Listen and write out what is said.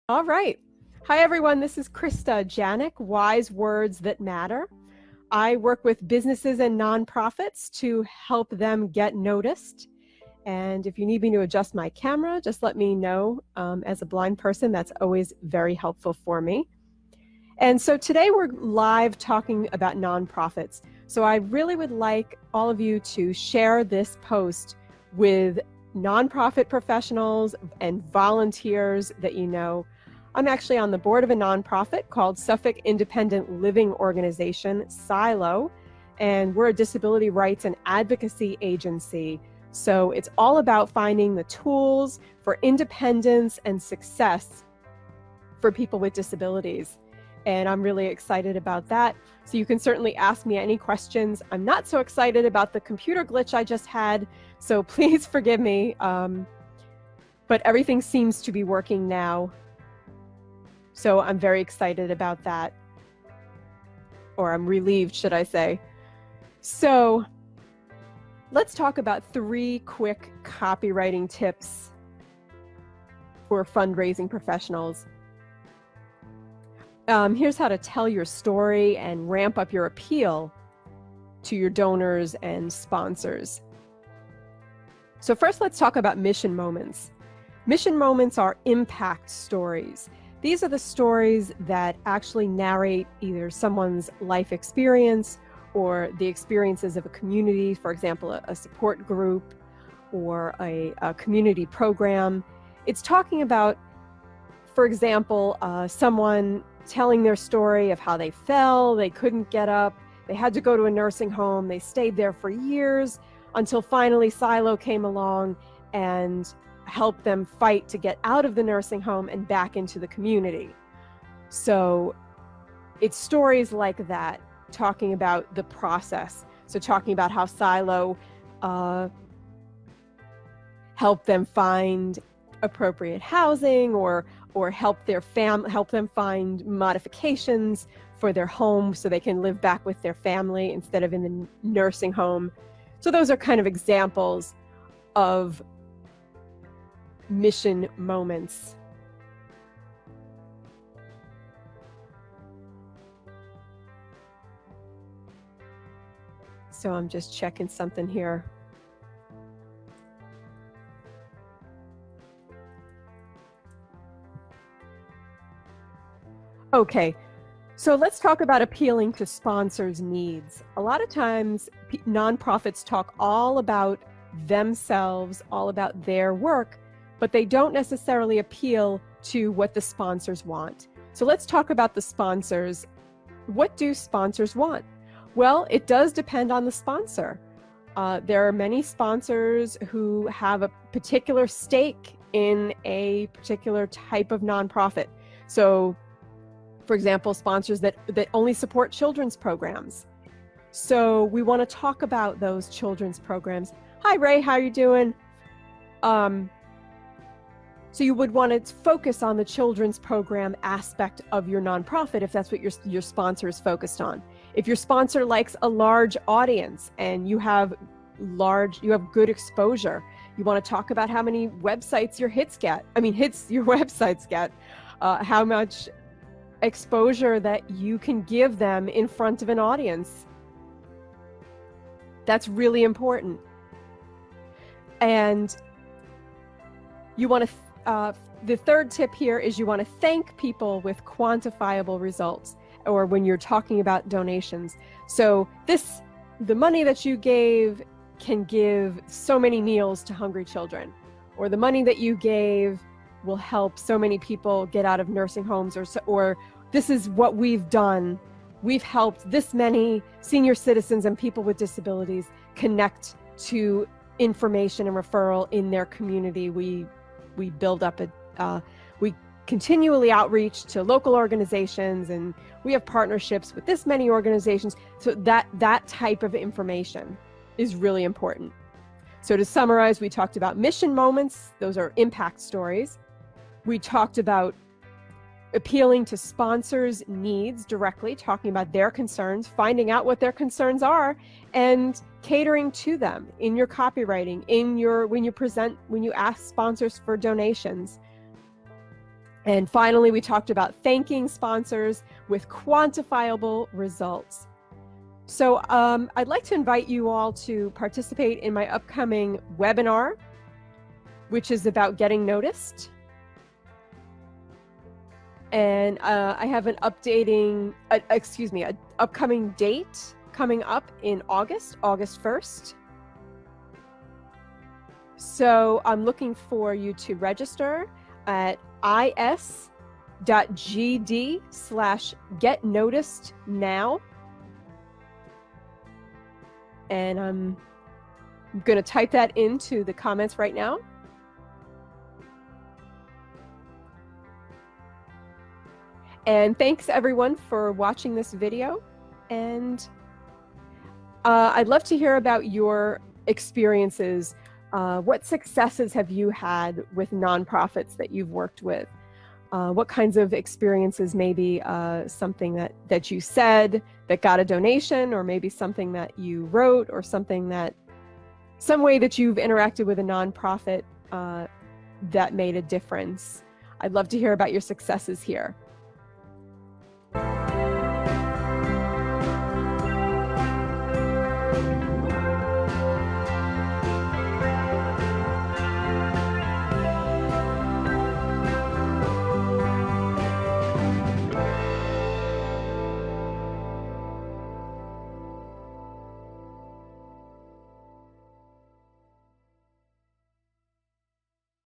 All right. Hi, everyone. This is Krista Giannak, Wise Words That Matter. I work with businesses and nonprofits to help them get noticed. And if you need me to adjust my camera, just let me know. As a blind person, that's always very helpful for me. And so today we're live talking about nonprofits. So I really would like all of you to share this post with nonprofit professionals and volunteers that you know. I'm actually on the board of a nonprofit called Suffolk Independent Living Organization, SILO, and we're a disability rights and advocacy agency. So it's all about finding the tools for independence and success for people with disabilities. And I'm really excited about that. So you can certainly ask me any questions. I'm not so excited about the computer glitch I just had, so please forgive me. But everything seems to be working now. So I'm very excited about that, or I'm relieved, should I say. So let's talk about 3 quick copywriting tips for fundraising professionals. Here's how to tell your story and ramp up your appeal to your donors and sponsors. So first, let's talk about mission moments. Mission moments are impact stories. These are the stories that actually narrate either someone's life experience or the experiences of a community, for example, a support group or a community program. It's talking about, for example, someone telling their story of how they fell, they couldn't get up, they had to go to a nursing home, they stayed there for years until finally SILO came along and help them fight to get out of the nursing home and back into the community. So it's stories like that, talking about the process. So talking about how SILO helped them find appropriate housing or help them find modifications for their home so they can live back with their family instead of in the nursing home. So those are kind of examples of mission moments. So I'm just checking something here. Okay, so let's talk about appealing to sponsors' needs. A lot of times nonprofits talk all about themselves, all about their work, but they don't necessarily appeal to what the sponsors want. So let's talk about the sponsors. What do sponsors want? Well, it does depend on the sponsor. There are many sponsors who have a particular stake in a particular type of nonprofit. So, for example, sponsors that only support children's programs. So we want to talk about those children's programs. Hi, Ray, how are you doing? So you would want to focus on the children's program aspect of your nonprofit if that's what your sponsor is focused on. If your sponsor likes a large audience and you have good exposure, you want to talk about how many websites your websites get, how much exposure that you can give them in front of an audience. That's really important. And you want to the third tip here is you want to thank people with quantifiable results, or when you're talking about donations. So the money that you gave can give so many meals to hungry children, or the money that you gave will help so many people get out of nursing homes, or this is what we've done. We've helped this many senior citizens and people with disabilities connect to information and referral in their community. We build up we continually outreach to local organizations, and we have partnerships with this many organizations. So that type of information is really important. So to summarize, we talked about mission moments. Those are impact stories. We talked about appealing to sponsors' needs directly, talking about their concerns, finding out what their concerns are, and catering to them in your copywriting, when you ask sponsors for donations. And finally, we talked about thanking sponsors with quantifiable results. So I'd like to invite you all to participate in my upcoming webinar, which is about getting noticed. And I have an upcoming date coming up in August 1st. So I'm looking for you to register at is.gd/getnoticednow. And I'm going to type that into the comments right now. And thanks everyone for watching this video. And I'd love to hear about your experiences. What successes have you had with nonprofits that you've worked with? What kinds of experiences, maybe something that you said that got a donation, or maybe something that you wrote, or some way that you've interacted with a nonprofit that made a difference. I'd love to hear about your successes here.